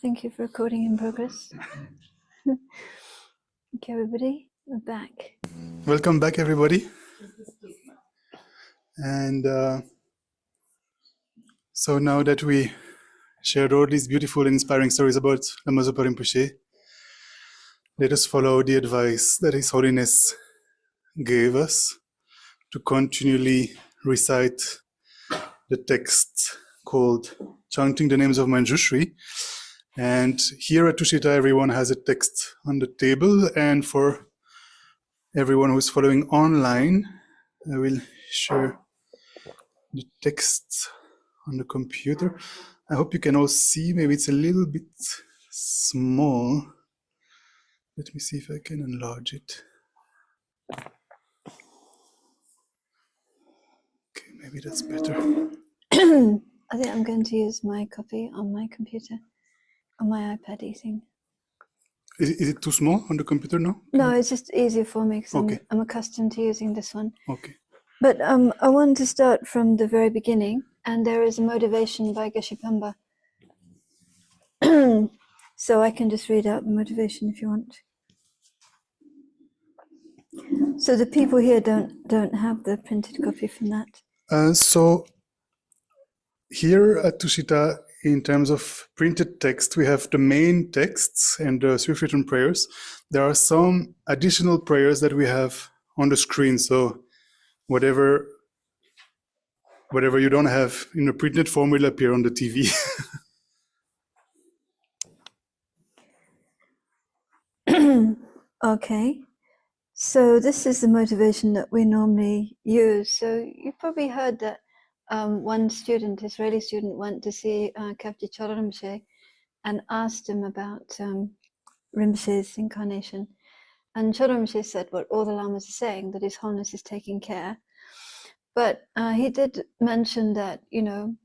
Thank you for recording in progress. Okay, everybody, we're back. Welcome back, everybody. And so now that we shared all these beautiful and inspiring stories about Lama Zopa Rinpoche, let us follow the advice that His Holiness gave us to continually recite the text called Chanting the Names of Manjushri. And here at Tushita, everyone has a text on the table. And for everyone who's following online, I will share the text on the computer. I hope you can all see. Maybe it's a little bit small. Let me see if I can enlarge it. Okay, maybe that's better. I think I'm going to use my copy on my computer, on my iPad thing. Is it too small on the computer now? No, it's just easier for me because Okay. I'm accustomed to using this one. Okay. But I want to start from the very beginning, and there is a motivation by Geshe Pamba. So I can just read out the motivation if you want. So the people here don't have the printed copy from that. So here at Tushita, in terms of printed text, we have the main texts and the swift written prayers. There are some additional prayers that we have on the screen. So whatever you don't have in a printed form will appear on the TV. Okay. So this is the motivation that we normally use. So you've probably heard that one student, Israeli student, went to see Kapti Chola Rinpoche and asked him about Rinpoche's incarnation. And Chola Rinpoche said what all the lamas are saying, that His Holiness is taking care. But he did mention that,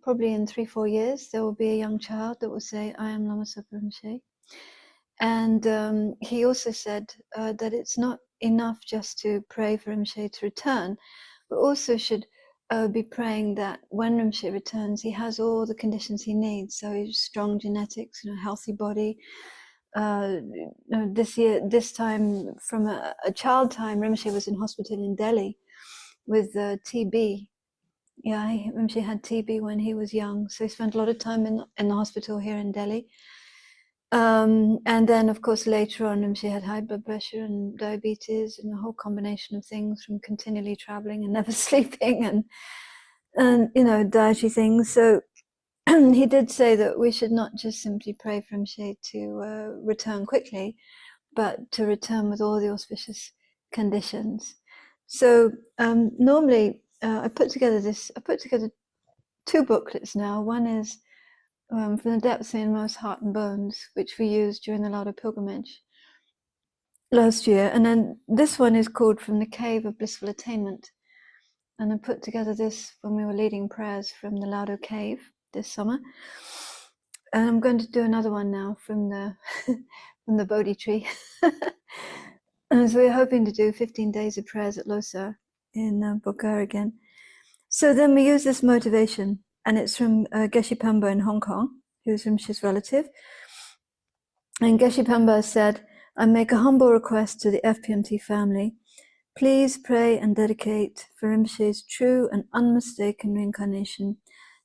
probably in 3-4 years, there will be a young child that will say, I am Lama Zopa Rinpoche. And he also said that it's not enough just to pray for Rinpoche to return, but also should be praying that when Rinpoche returns, he has all the conditions he needs. So strong genetics, healthy body. This time, from a child time, Rinpoche was in hospital in Delhi with TB. Yeah, Rinpoche had TB when he was young, so he spent a lot of time in the hospital here in Delhi. And then, of course, later on, she had high blood pressure and diabetes and a whole combination of things from continually traveling and never sleeping and dietary things. So he did say that we should not just simply pray for Rinpoche to return quickly, but to return with all the auspicious conditions. So normally, I put together 2 booklets now. One is from the depths of inmost heart and bones, which we used during the Laudo pilgrimage last year. And then this one is called From the Cave of Blissful Attainment. And I put together this when we were leading prayers from the Laudo cave this summer. And I'm going to do another one now from the from the Bodhi tree. And so we're hoping to do 15 days of prayers at Lhasa in Bodhgaya again. So then we use this motivation, and it's from Geshe Pamba in Hong Kong, who's Rinpoche's relative. And Geshe Pamba said, I make a humble request to the FPMT family. Please pray and dedicate for Rinpoche's true and unmistaken reincarnation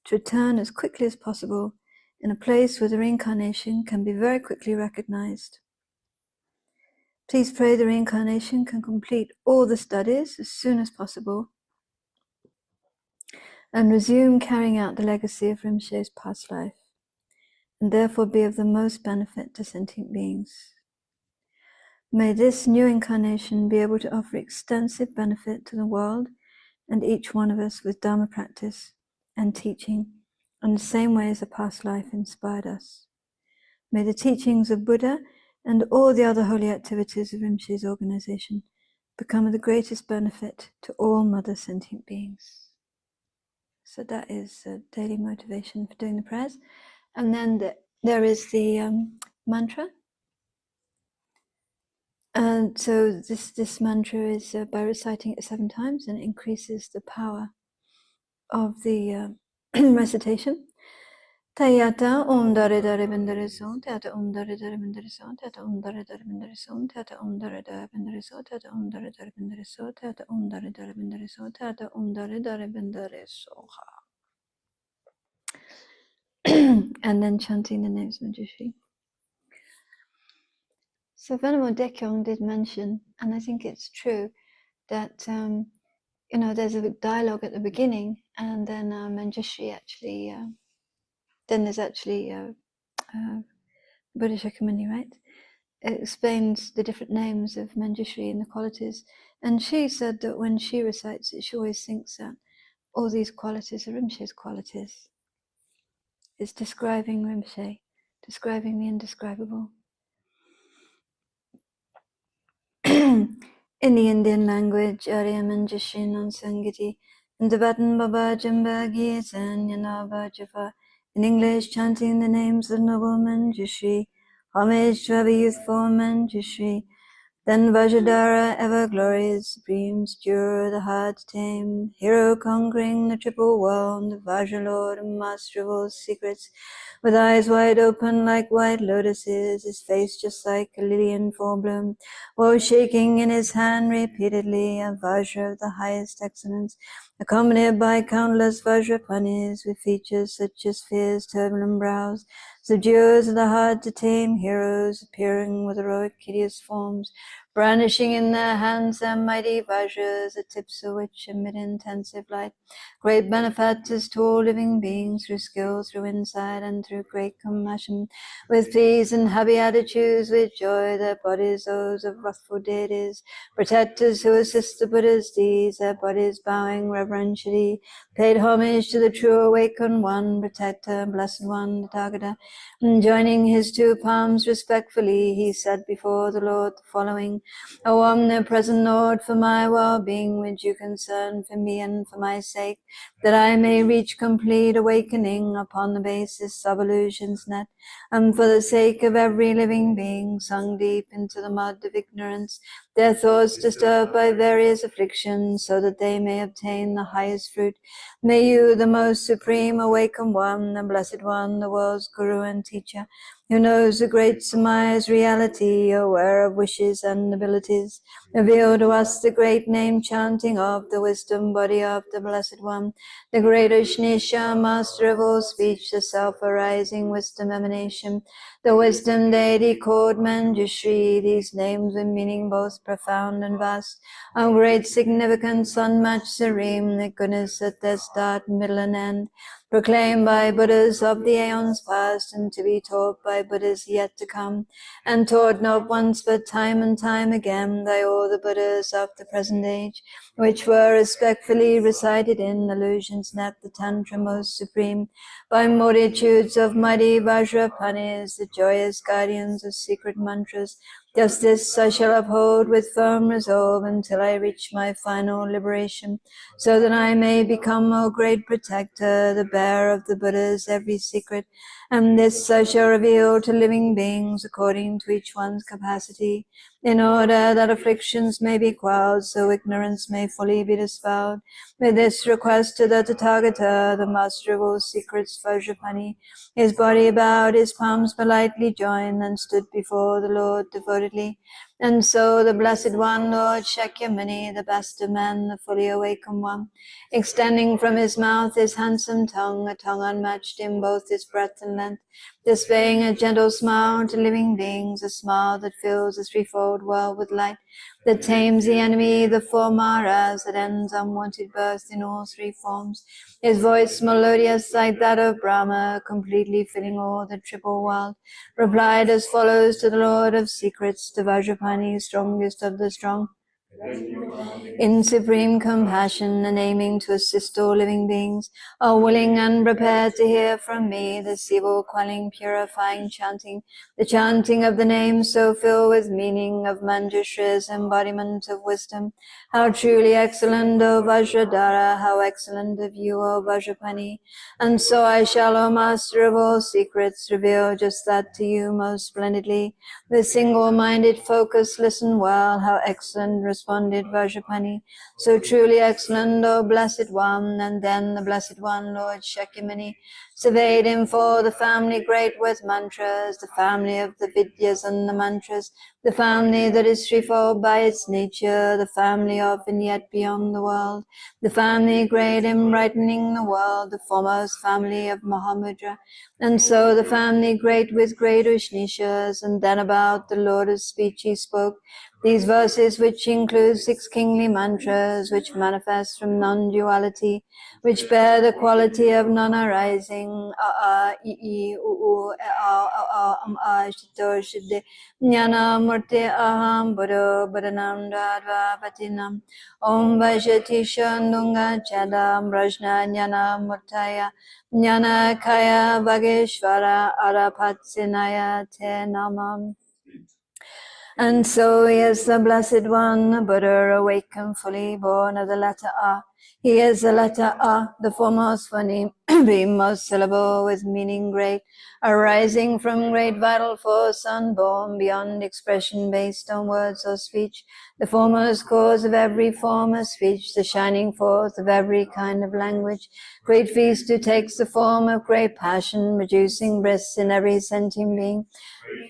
to return as quickly as possible in a place where the reincarnation can be very quickly recognized. Please pray the reincarnation can complete all the studies as soon as possible and resume carrying out the legacy of Rinpoche's past life, and therefore be of the most benefit to sentient beings. May this new incarnation be able to offer extensive benefit to the world and each one of us with Dharma practice and teaching in the same way as the past life inspired us. May the teachings of Buddha and all the other holy activities of Rinpoche's organization become of the greatest benefit to all mother sentient beings. So that is a daily motivation for doing the prayers. And then there is the mantra. And so this mantra is by reciting it 7 times, and it increases the power of the recitation. Tayata dare dare bendere son, tata dare dare bendere son, tata dare dare bendere son, tata dare dare bendere son, tata dare dare bendere son, tata dare dare bendere son, tata dare dare bendere soha. And then chanting the names of Manjushri. So Venerable Dekong did mention, and I think it's true, that there's a dialogue at the beginning, and then Manjushri actually, then there's actually Buddha Shakyamuni, right? It explains the different names of Manjushri and the qualities. And she said that when she recites it, she always thinks that all these qualities are Rinpoche's qualities. It's describing Rinpoche, describing the indescribable. In the Indian language, Arya Manjushri non-sangiti, in Tibetan Baba Jambagi Yanava Java, in English, chanting the names of noble Manjushri, homage to every youthful Manjushri. Then Vajradhara, ever glorious, supreme, secure, the hard to tame, hero conquering the triple world, the Vajra Lord and master of all secrets, with eyes wide open like white lotuses, his face just like a lily in full bloom, while shaking in his hand repeatedly a Vajra of the highest excellence, accompanied by countless Vajrapanis with features such as fierce turbulent brows, subduers of the hard to tame heroes appearing with heroic hideous forms, brandishing in their hands their mighty vajras, the tips of which emit intensive light, great benefactors to all living beings through skill, through insight, and through great compassion, with pleased and happy attitudes, with joy, their bodies those of wrathful deities, protectors who assist the Buddha's deeds, their bodies bowing reverentially, paid homage to the true awakened one, protector, blessed one, the Tathagata. Joining his two palms respectfully, he said before the Lord the following: O omnipresent Lord, for my well-being would you concern for me and for my sake, that I may reach complete awakening upon the basis of illusion's net, and for the sake of every living being sunk deep into the mud of ignorance, their thoughts disturbed by various afflictions, so that they may obtain the highest fruit. May you, the most supreme awakened one, the blessed one, the world's guru and teacher, who knows the great Samaya's reality, aware of wishes and abilities, reveal to us the great name chanting of the wisdom body of the Blessed One, the great Ushnisha, master of all speech, the self-arising wisdom emanation, the wisdom deity called Manjushri, these names with meaning both profound and vast, of great significance, unmatched, serene, the goodness at their start, middle, and end, proclaimed by Buddhas of the aeons past, and to be taught by Buddhas yet to come, and taught not once but time and time again by all the Buddhas of the present age, which were respectfully recited in illusion's net, the Tantra most supreme, by multitudes of mighty Vajrapanis, the joyous guardians of secret mantras. Just this I shall uphold with firm resolve until I reach my final liberation, so that I may become, O great protector, the bearer of the Buddha's every secret, and this I shall reveal to living beings according to each one's capacity, in order that afflictions may be quelled, so ignorance may fully be dispelled. With this request to the Tathagata, the master of all secrets, Vajrapani, his body bowed, his palms politely joined, and stood before the Lord devotedly. And so the Blessed One, Lord Shakyamuni, the best of men, the fully awakened one, extending from his mouth his handsome tongue, a tongue unmatched in both its breadth and length, displaying a gentle smile to living beings, a smile that fills the threefold world with light, that tames the enemy, the four maras, that ends unwanted birth in all three forms. His voice melodious like that of Brahma, completely filling all the triple world, replied as follows to the Lord of Secrets, the Vajrapani, strongest of the strong. In supreme compassion and aiming to assist all living beings, are willing and prepared to hear from me this evil quelling, purifying chanting, the chanting of the name so filled with meaning of Manjushri's embodiment of wisdom. How truly excellent, O Vajradhara, how excellent of you, O Vajrapani. And so I shall, O Master of all secrets, reveal just that to you most splendidly. With single-minded focus, listen well, how excellent response responded Vajrapani. So truly excellent, O Blessed One. And then the Blessed One, Lord Shakyamuni, surveyed him for the family great with mantras, the family of the Vidyas and the mantras, the family that is threefold by its nature, the family of and yet beyond the world, the family great in brightening the world, the foremost family of Mahamudra, and so the family great with great Ushnishas. And then about the Lotus speech he spoke these verses, which include 6 kingly mantras, which manifest from non-duality, which bear the quality of non-arising. A, I, U, U, A, Shito, Shide, Jnana, Murti, Aham, Buddha, Buddhanam, Dadva, Patinam, Om Vajati Shandunga, Chadam, Rajna, Jnana, Murtaya, Jnana, Kaya, Bhageshwara, Arapatsinaya, Te Namam. And so he is the Blessed One, Buddha awakened, fully born of the letter A. He is the letter A, the foremost phoneme, being most syllable with meaning great, arising from great vital force, unborn, beyond expression based on words or speech, the foremost cause of every form of speech, the shining forth of every kind of language, great feast who takes the form of great passion, reducing bliss in every sentient being,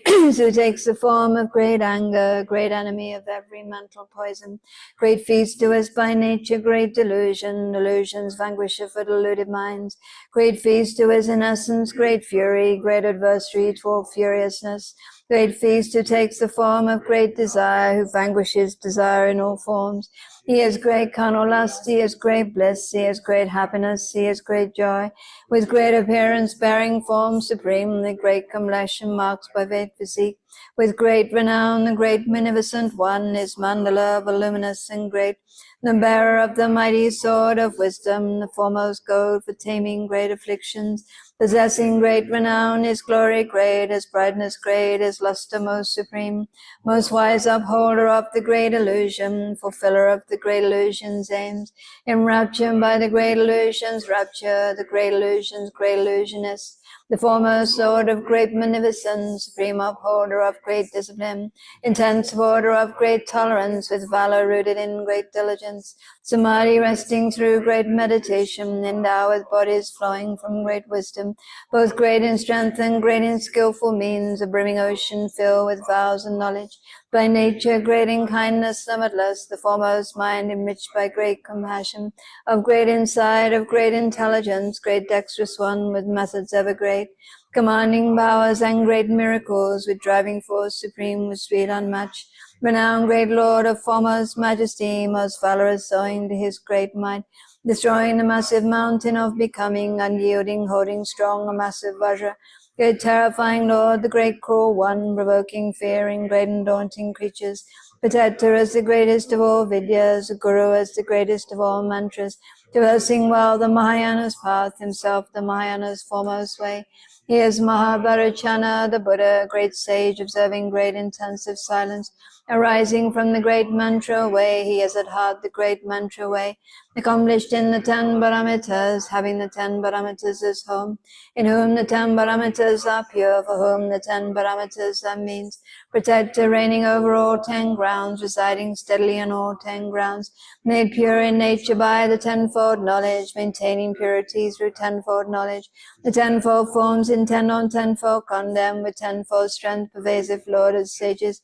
who takes the form of great anger, great enemy of every mental poison, great feast who is by nature great delusion, delusions vanquisher for deluded minds, great feast who is in essence great fury, great adversary to all furiousness, great feast who takes the form of great desire, who vanquishes desire in all forms. He is great carnal lust, he is great bliss, he is great happiness, he is great joy, with great appearance bearing form supreme, the great complexion marks by great physique, with great renown, the great magnificent one is mandala, voluminous and great, the bearer of the mighty sword of wisdom, the foremost goad for taming great afflictions, possessing great renown, his glory great, his brightness great, his luster most supreme, most wise upholder of the great illusion, fulfiller of the great illusion's aims, enraptured by the great illusion's rapture, the great illusionist, the foremost sword of great magnificence, supreme upholder of great discipline, intense supporter of great tolerance, with valor rooted in great diligence, samadhi resting through great meditation, endowed with bodies flowing from great wisdom, both great in strength and great in skillful means, a brimming ocean filled with vows and knowledge, by nature great in kindness limitless, the foremost mind enriched by great compassion, of great insight, of great intelligence, great dexterous one with methods ever great, commanding powers and great miracles, with driving force supreme, with speed unmatched, renowned great Lord of foremost majesty, most valorous owing to his great might, destroying the massive mountain of becoming, unyielding, holding strong a massive vajra, great terrifying Lord, the great cruel one, provoking fear in great and daunting creatures, protector as the greatest of all vidyas, the guru as the greatest of all mantras, traversing well the Mahayana's path, himself the Mahayana's foremost way. He is Mahabharachana, the Buddha, great sage, observing great intensive silence, arising from the great mantra way. He is at heart the great mantra way, accomplished in the 10 paramitas, having the 10 paramitas as home, in whom the 10 paramitas are pure, for whom the 10 paramitas are means, protector reigning over all 10 grounds, residing steadily on all 10 grounds, made pure in nature by the tenfold knowledge, maintaining purity through tenfold knowledge, the tenfold forms in 10 on tenfold condemn, with tenfold strength, pervasive Lord of sages,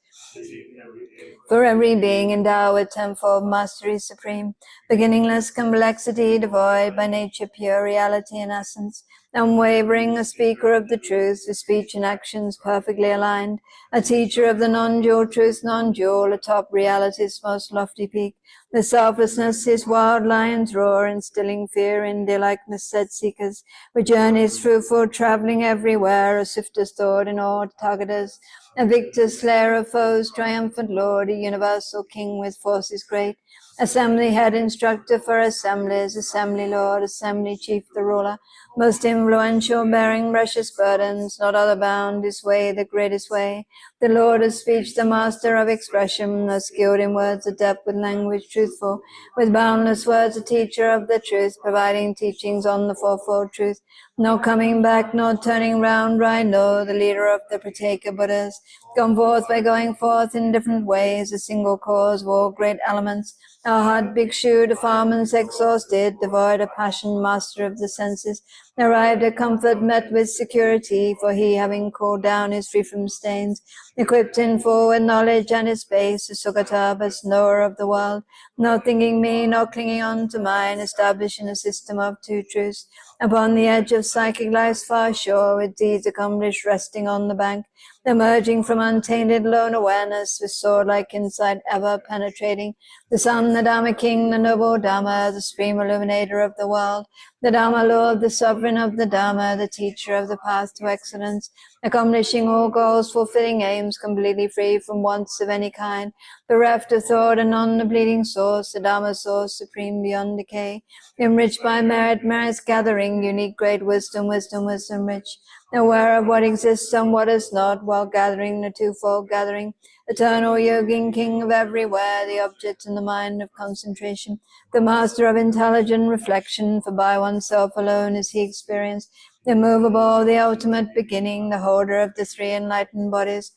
for every being endowed with tenfold mastery supreme, beginningless complexity, devoid by nature pure reality and essence, unwavering, a speaker of the truth, with speech and actions perfectly aligned, a teacher of the non-dual truth, non-dual, atop reality's most lofty peak, the selflessness his wild lions roar, instilling fear in deer like misled seekers, with journeys fruitful, traveling everywhere, a swiftest thought in all targeters, a victor, slayer of foes, triumphant Lord, a universal king with forces great, assembly head, instructor for assemblies, assembly Lord, assembly chief, the ruler, most influential, bearing precious burdens, not other bound, his way the greatest way, the Lord of speech, the master of expression, the skilled in words, adept with language truthful, with boundless words, a teacher of the truth, providing teachings on the fourfold truth, No coming back, no turning round, I know the leader of the Prateka Buddhas. Gone forth by going forth in different ways, a single cause of all great elements. Arhat Bhikshu, the farmers exhausted, devoid of passion, master of the senses, arrived at comfort, met with security, for he, having cooled down, is free from stains, equipped in full with knowledge and his space, a Sugatabhas, knower of the world, not thinking me, not clinging on to mine, establishing a system of two truths, upon the edge of psychic life's far shore, with deeds accomplished, resting on the bank, emerging from untainted lone awareness, with sword-like insight ever penetrating, the Son, the Dharma King, the noble Dharma, the supreme illuminator of the world, the Dharma Lord, the sovereign of the Dharma, the teacher of the path to excellence, accomplishing all goals, fulfilling aims, completely free from wants of any kind, bereft of thought and on the bleeding source, the Dharma source, supreme beyond decay, enriched by merit, merit's gathering, unique great wisdom, wisdom, wisdom rich, aware of what exists and what is not, while gathering the twofold gathering, eternal yogin, king of everywhere, the object in the mind of concentration, the master of intelligent reflection, for by oneself alone is he experienced, immovable, the ultimate beginning, the holder of the three enlightened bodies,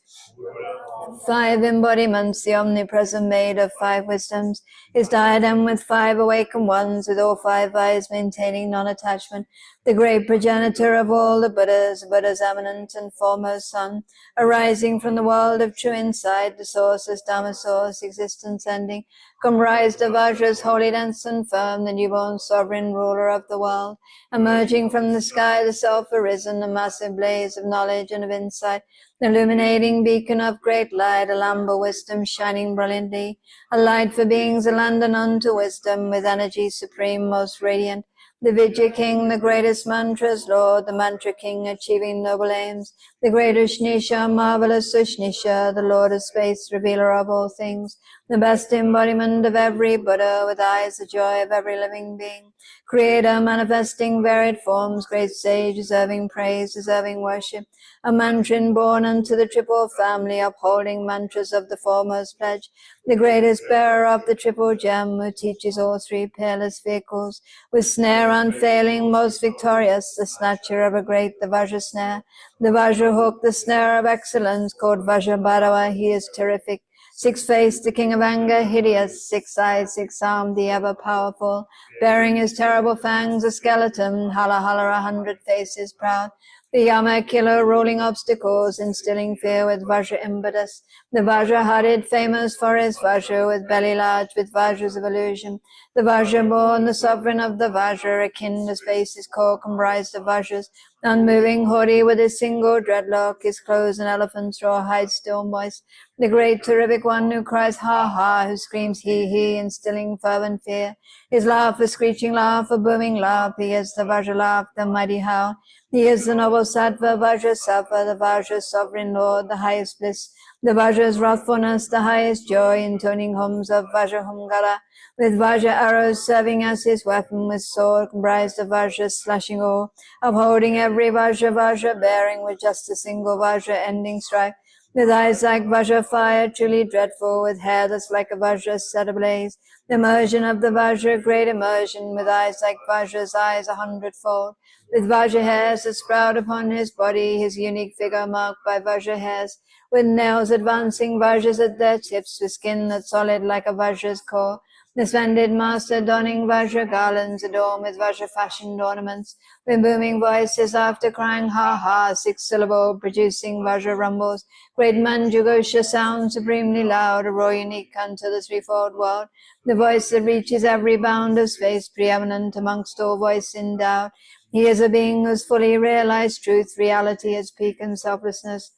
5 embodiments, the omnipresent maid of 5 wisdoms, his diadem with 5 awakened ones, with all 5 eyes maintaining non-attachment, the great progenitor of all the Buddhas, Buddha's eminent and foremost son, arising from the world of true insight, the source is Dhamma source, existence ending, comprised of Vajras, holy, dense and firm, the newborn sovereign ruler of the world, emerging from the sky, the self-arisen, a massive blaze of knowledge and of insight, the illuminating beacon of great light, a lamp of wisdom shining brilliantly, a light for beings, a lantern unto wisdom, with energy supreme, most radiant, the Vidya King, the greatest mantras Lord, the Mantra King, achieving noble aims, the great Ushnisha, marvelous Ushnisha, the Lord of space, revealer of all things, the best embodiment of every Buddha, with eyes the joy of every living being, creator manifesting varied forms, great sage, deserving praise, deserving worship, a mantrin born unto the triple family, upholding mantras of the foremost pledge, the greatest bearer of the triple gem, who teaches all 3 peerless vehicles, with snare unfailing, most victorious, the snatcher of a great, the Vajra snare, the Vajra hook, the snare of excellence, called Vajra Bharawa, he is terrific, 6-faced, the king of anger, hideous, 6-eyed, 6-armed, the ever-powerful, bearing his terrible fangs, a skeleton, hala hala, 100 faces proud, the Yama killer, rolling obstacles, instilling fear with Vajra impetus, the Vajra-hearted, famous for his Vajra, with belly large, with Vajras of illusion, the Vajra born, the sovereign of the Vajra, akin to space, his core comprised of Vajras, unmoving, haughty, with his single dreadlock, his clothes an elephant's raw hide still moist, the great terrific one who cries ha ha, who screams he, instilling fervent fear, his laugh a screeching laugh, a booming laugh, he is the Vajra laugh, the mighty howl, he is the noble sattva, Vajra sattva, the Vajra sovereign lord, the highest bliss, the Vajra's wrathfulness, the highest joy, intoning hymns of Vajra Humgara, with Vajra arrows serving as his weapon, with sword comprised of Vajra slashing all, upholding every Vajra bearing with just a single Vajra ending strife, with eyes like Vajra fire, truly dreadful, with hair that's like a Vajra set ablaze, the immersion of the Vajra, great immersion, with eyes like Vajra's eyes 100-fold, with Vajra hairs that sprout upon his body, his unique figure marked by Vajra hairs, with nails advancing Vajras at their tips, with skin that's solid like a Vajra's core, the splendid master donning Vajra garlands adorned with Vajra fashioned ornaments, with booming voices after crying ha ha, 6-syllable, producing Vajra rumbles, great Manjushri sound supremely loud, a roar unique unto the threefold world, the voice that reaches every bound of space, preeminent amongst all voice endowed. He is a being whose fully realized truth, reality, its peak and selflessness,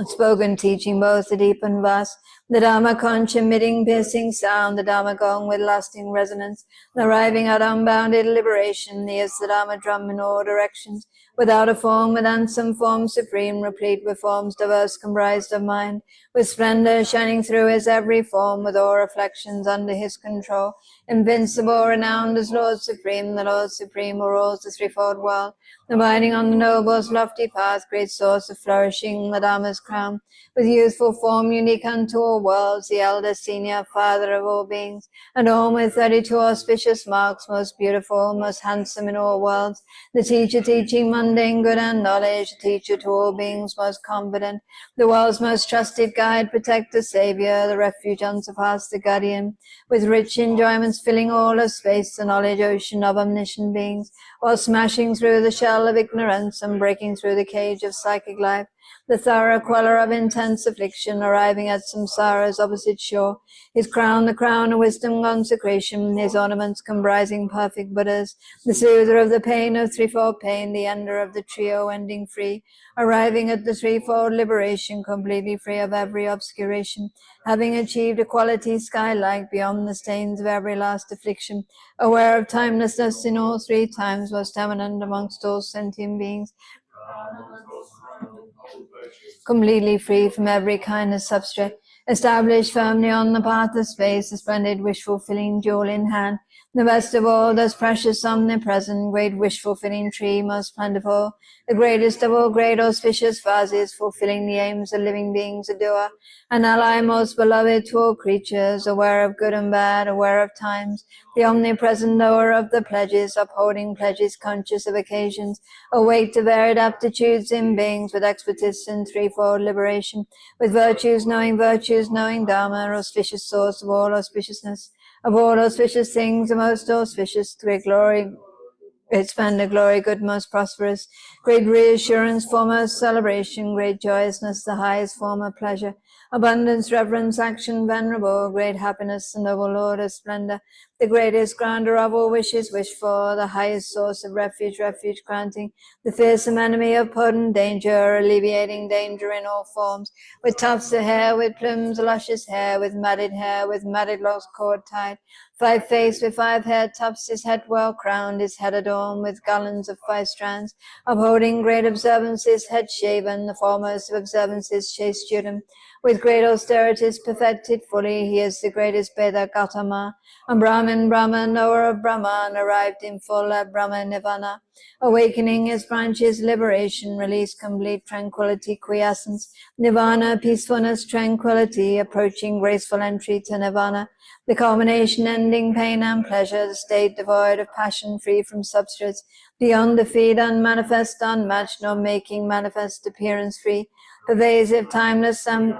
spoken teaching both the deep and vast, the Dharma conch emitting piercing sound, the Dharma gong with lasting resonance, arriving at unbounded liberation, he is the Dharma drum in all directions, without a form, without some form supreme, replete with forms diverse comprised of mind, with splendor shining through his every form, with all reflections under his control, invincible, renowned as Lord Supreme, the Lord Supreme who rules the threefold world, abiding on the noble's lofty path, great source of flourishing, the Dharma's crown, with youthful form unique unto all all worlds, the elder, senior, father of all beings, adorned with 32 auspicious marks, most beautiful, most handsome in all worlds, the teacher teaching mundane good and knowledge, the teacher to all beings, most confident, the world's most trusted guide, protector, savior, the refuge unsurpassed, the guardian, with rich enjoyments filling all of space, the knowledge ocean of omniscient beings, while smashing through the shell of ignorance and breaking through the cage of psychic life, the thorough queller of intense affliction, arriving at samsara's opposite shore, his crown, the crown of wisdom consecration, his ornaments comprising perfect Buddhas, the soother of the pain of threefold pain, the ender of the trio ending free, arriving at the threefold liberation, completely free of every obscuration, having achieved equality sky-like beyond the stains of every last affliction, aware of timelessness in all three times, most eminent amongst all sentient beings, completely free from every kind of substrate, established firmly on the path of space, a splendid wish-fulfilling jewel in hand, the best of all, thus precious, omnipresent, great wish-fulfilling tree, most plentiful, the greatest of all great auspicious vases, fulfilling the aims of living beings, a doer, an ally most beloved to all creatures, aware of good and bad, aware of times, the omnipresent knower of the pledges, upholding pledges, conscious of occasions, awake to varied aptitudes in beings, with expertise in threefold liberation, with virtues, knowing Dharma, auspicious source of all auspiciousness, of all auspicious things, the most auspicious, great glory, great splendor, glory, good, most prosperous, great reassurance, foremost celebration, great joyousness, the highest form of pleasure, abundance, reverence, action, venerable, great happiness, the noble Lord of splendor, the greatest grounder of all wishes wished for, the highest source of refuge, refuge granting, the fearsome enemy of potent danger, alleviating danger in all forms, with tufts of hair, with plumes, luscious hair, with matted locks cord tied, 5 faced with 5 hair tufts, his head well crowned, his head adorned with garlands of 5 strands, upholding great observances, head shaven, the foremost of observances, chaste student, with great austerities perfected fully, he is the greatest Veda Gautama, and Brahman, knower of Brahman, arrived in full at Brahma Nirvana, awakening his branches, liberation, release, complete tranquility, quiescence, Nirvana, peacefulness, tranquility, approaching graceful entry to Nirvana, the culmination ending pain and pleasure, the state devoid of passion, free from substrates, beyond defeat, unmanifest, unmatched, nor making manifest appearance free, pervasive, timeless, and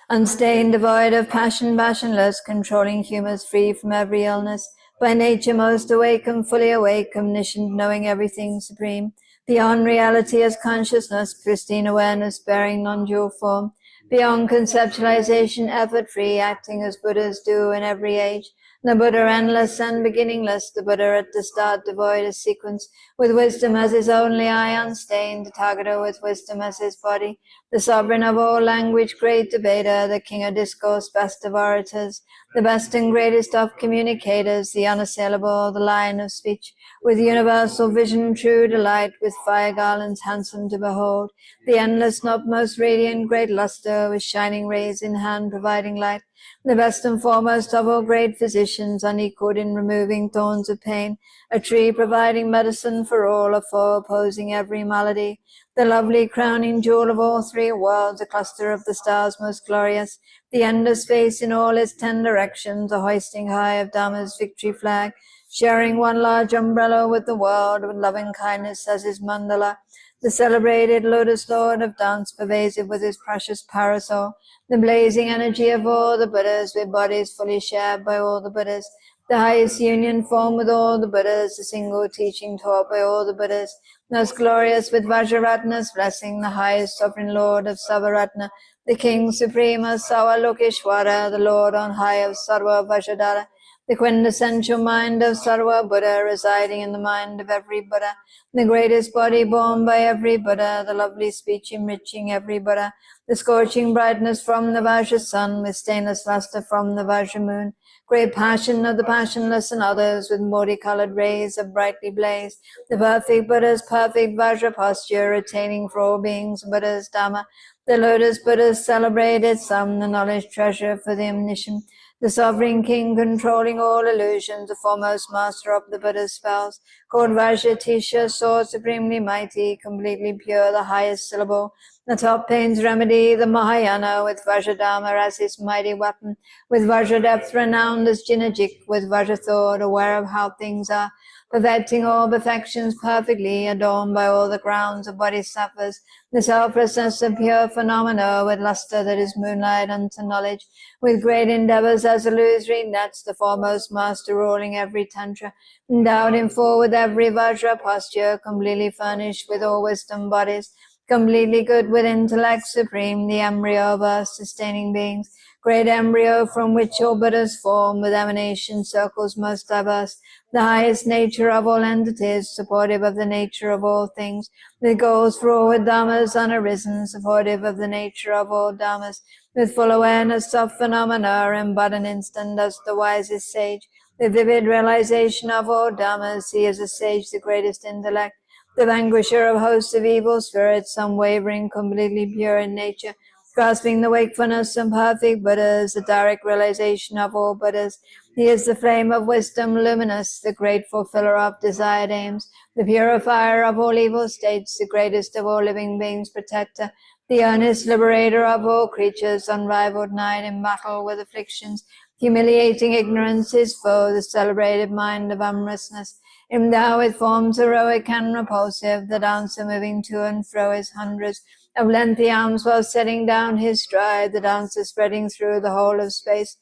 unstained, devoid of passion, passionless, controlling humors, free from every illness, by nature most awake, fully awake, omniscient, knowing everything supreme, beyond reality as consciousness, pristine awareness, bearing non-dual form, beyond conceptualization, effort-free, acting as Buddhas do in every age, the Buddha endless and beginningless, the Buddha at the start devoid of sequence, with wisdom as his only eye unstained, the Tathagata with wisdom as his body, the sovereign of all language, great debater, the king of discourse, best of orators, the best and greatest of communicators, the unassailable, the lion of speech, with universal vision, true delight, with fire garlands handsome to behold, the endless, not most radiant, great luster, with shining rays in hand providing light, the best and foremost of all great physicians, unequaled in removing thorns of pain, a tree providing medicine for all, a foe opposing every malady, the lovely crowning jewel of all 3 worlds, a cluster of the stars most glorious, the endless space in all its 10 directions, a hoisting high of Dharma's victory flag, sharing one large umbrella with the world, with loving kindness as his mandala, the celebrated lotus lord of dance, pervasive with his precious parasol, the blazing energy of all the Buddhas, with bodies fully shared by all the Buddhas, the highest union formed with all the Buddhas, the single teaching taught by all the Buddhas, most glorious with Vajraratna's blessing, the highest sovereign lord of Savaratna, the king supreme of Savalokeshwara, the lord on high of Sarva Vajradhara, the quintessential mind of Sarva Buddha, residing in the mind of every Buddha, the greatest body born by every Buddha, the lovely speech enriching every Buddha, the scorching brightness from the Vajra sun, with stainless luster from the Vajra moon, great passion of the passionless and others, with multicolored rays of brightly blaze, the perfect Buddha's perfect Vajra posture, attaining for all beings Buddha's Dhamma, the lotus Buddha's celebrated sum, the knowledge treasure for the omniscient, the sovereign king controlling all illusions, the foremost master of the Buddha's spells, called Vajratisha, sword supremely mighty, completely pure, the highest syllable, the top pain's remedy, the Mahayana, with Vajradharma as his mighty weapon, with Vajra depth renowned as Jinajik, with Vajra thought, aware of how things are, perfecting all perfections perfectly, adorned by all the grounds of bodhisattvas, the selflessness of pure phenomena, with luster that is moonlight unto knowledge, with great endeavors as illusory nets, the foremost master ruling every tantra, endowed in full with every vajra posture, completely furnished with all wisdom bodies, completely good with intellect supreme, the embryo of earth-sustaining beings, great embryo from which all Buddhas form, with emanation circles most diverse, the highest nature of all entities, supportive of the nature of all things, with goals for all with dhammas unarisen, supportive of the nature of all dhammas, with full awareness of phenomena, and but an instant as the wisest sage, with vivid realization of all dhammas, he is a sage, the greatest intellect, the vanquisher of hosts of evil spirits, unwavering, completely pure in nature, grasping the wakefulness and perfect Buddhas, the direct realization of all Buddhas. He is the flame of wisdom, luminous, the great fulfiller of desired aims, the purifier of all evil states, the greatest of all living beings, protector, the earnest liberator of all creatures, unrivaled knight in battle with afflictions, humiliating ignorance his foe, the celebrated mind of amorousness, endowed with forms heroic and repulsive, the dancer moving to and fro his hundreds of lengthy arms while setting down his stride, the dancer spreading through the whole of space.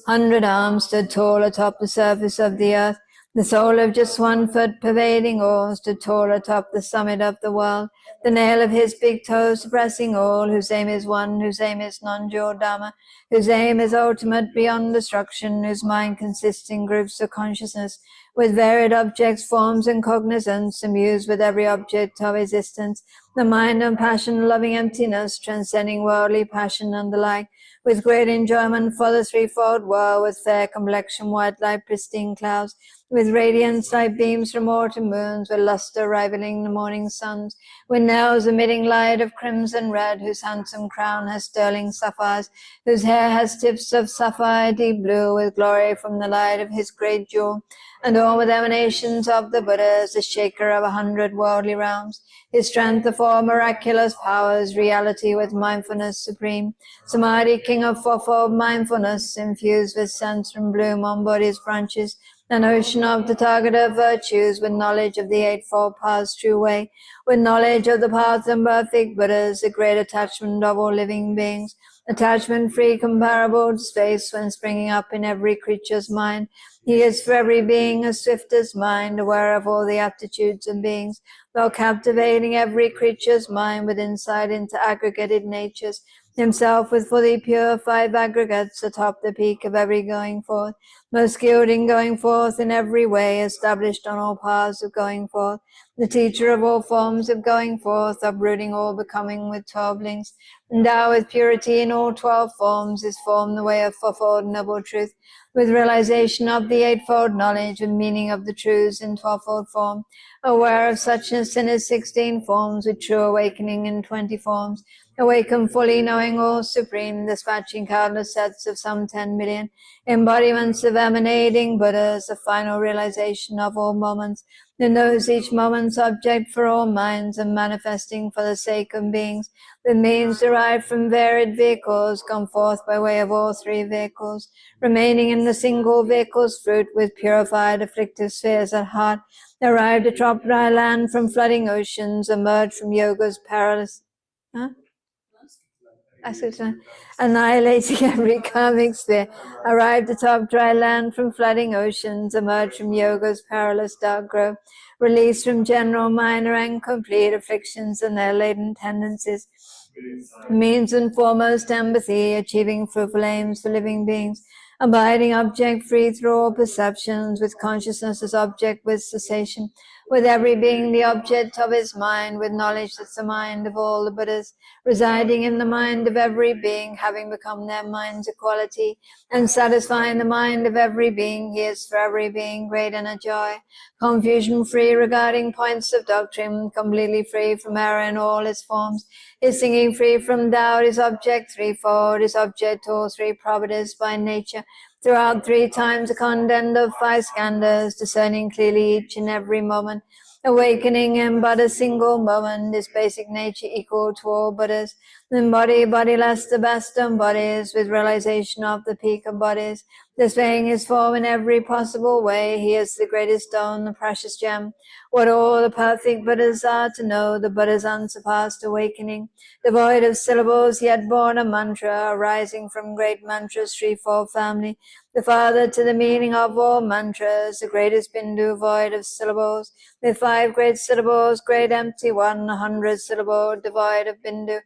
100 arms stood tall atop the surface of the earth, the soul of just 1 foot pervading all, stood tall atop the summit of the world, the nail of his big toe suppressing all, whose aim is one, whose aim is non-dual Dhamma, whose aim is ultimate beyond destruction, whose mind consists in groups of consciousness, with varied objects, forms, and cognizance, amused with every object of existence, the mind and passion loving emptiness, transcending worldly passion and the like, with great enjoyment for the threefold world, with fair complexion, white light, pristine clouds, with radiance like beams from autumn moons, with luster rivaling the morning suns, with nails emitting light of crimson red, whose handsome crown has sterling sapphires, whose hair has tips of sapphire deep blue, with glory from the light of his great jewel, and all with emanations of the Buddhas, the shaker of 100 worldly realms, his strength of 4 miraculous powers, reality with mindfulness supreme, Samadhi, king of fourfold mindfulness, infused with sense from bloom on Bodhi's branches, an ocean of the Tathagata virtues, with knowledge of the Eightfold Path's true way, with knowledge of the path and perfect Buddhas, the great attachment of all living beings, attachment free, comparable to space, when springing up in every creature's mind. He is for every being as swift as mind, aware of all the aptitudes of beings, while captivating every creature's mind with insight into aggregated natures, himself with fully purified aggregates atop the peak of every going forth, most skilled in going forth in every way, established on all paths of going forth, the teacher of all forms of going forth, uprooting all becoming with 12 links, endowed with purity in all 12 forms, is formed the way of fourfold noble truth, with realization of the eightfold knowledge, with meaning of the truths in 12-fold form, aware of suchness in his 16 forms, with true awakening in 20 forms, awakened fully, knowing all supreme, dispatching countless sets of some 10 million embodiments of emanating Buddhas, the final realization of all moments, that knows each moment's object for all minds, and manifesting for the sake of beings, the means derived from varied vehicles, come forth by way of all 3 vehicles, remaining in the single vehicle's fruit, with purified afflictive spheres at heart, arrived atop dry land from flooding oceans, emerged from yoga's perilous annihilating every karmic sphere, arrived atop dry land from flooding oceans, emerged from yoga's perilous dark grove, released from general, minor, and complete afflictions and their latent tendencies, means and foremost empathy, achieving fruitful aims for living beings, abiding object free through all perceptions, with consciousness as object, with cessation, with every being the object of his mind, with knowledge that's the mind of all the Buddhas, residing in the mind of every being, having become their mind's equality, and satisfying the mind of every being, he is for every being great inner joy, confusion free regarding points of doctrine, completely free from error in all its forms, his singing free from doubt, his object threefold, his object all three properties by nature, throughout 3 times a content of 5 skandhas, discerning clearly each and every moment, awakening in but a single moment, his basic nature equal to all Buddhas, bodiless, the best of bodies, with realization of the peak of bodies, displaying his form in every possible way, he is the greatest stone, the precious gem, what all the perfect Buddhas are to know, the Buddha's unsurpassed awakening, devoid of syllables, yet born a mantra, arising from great mantras, threefold family, the father to the meaning of all mantras, the greatest Bindu, void of syllables, with 5 great syllables, great empty one, 100 syllable, devoid of Bindu,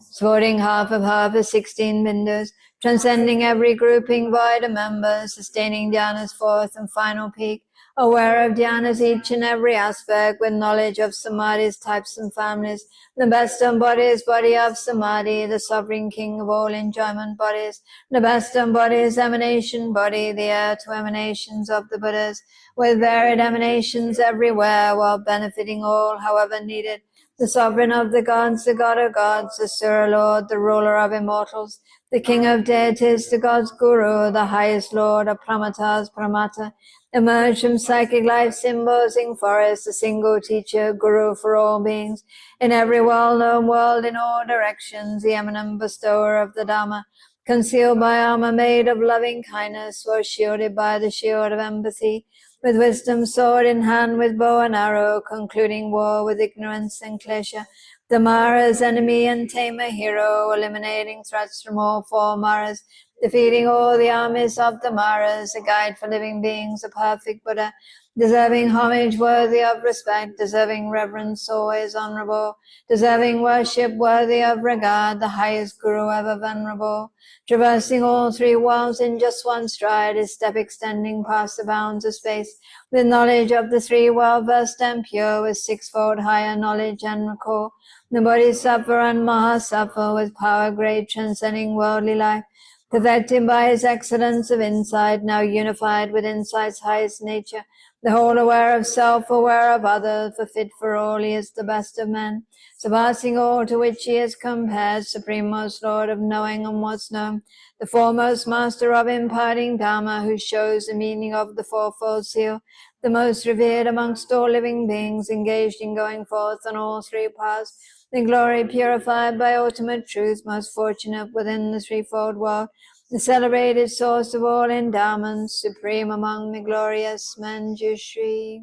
sporting half of 16 bindus, transcending every grouping void of members, sustaining Dhyana's 4th and final peak, aware of Dhyana's each and every aspect, with knowledge of Samadhi's types and families, the best embodies body of Samadhi, the sovereign king of all enjoyment bodies, the best embodies emanation body, the heir to emanations of the Buddhas, with varied emanations everywhere, while benefiting all, however needed, the sovereign of the gods, the god of gods, the Sura Lord, the ruler of immortals, the king of deities, the god's guru, the highest lord of pramatas, pramata, emerged from psychic life symbolizing forest, the single teacher, guru for all beings, in every well-known world, in all directions, the eminent bestower of the Dhamma, concealed by armor made of loving kindness, was shielded by the shield of empathy, with wisdom, sword in hand, with bow and arrow, concluding war with ignorance and klesha, the Mara's enemy and tamer hero, eliminating threats from all 4 Maras, defeating all the armies of the Maras, a guide for living beings, a perfect Buddha, deserving homage, worthy of respect, deserving reverence, always honorable, deserving worship, worthy of regard, the highest Guru ever venerable, traversing all 3 worlds in just one stride, his step extending past the bounds of space, with knowledge of the 3 well-versed and pure, with 6-fold higher knowledge and recall, the Bodhisattva and Mahasattva, with power great, transcending worldly life, perfected by his excellence of insight, now unified with insight's highest nature, the whole aware of self, aware of others, for fit for all, he is the best of men, surpassing all to which he is compared, supreme most lord of knowing and what's known, the foremost master of imparting Dhamma, who shows the meaning of the 4-fold seal, the most revered amongst all living beings, engaged in going forth on all 3 paths, the glory purified by ultimate truth, most fortunate within the 3-fold world, the celebrated source of all endowments, supreme among the glorious Manjushri.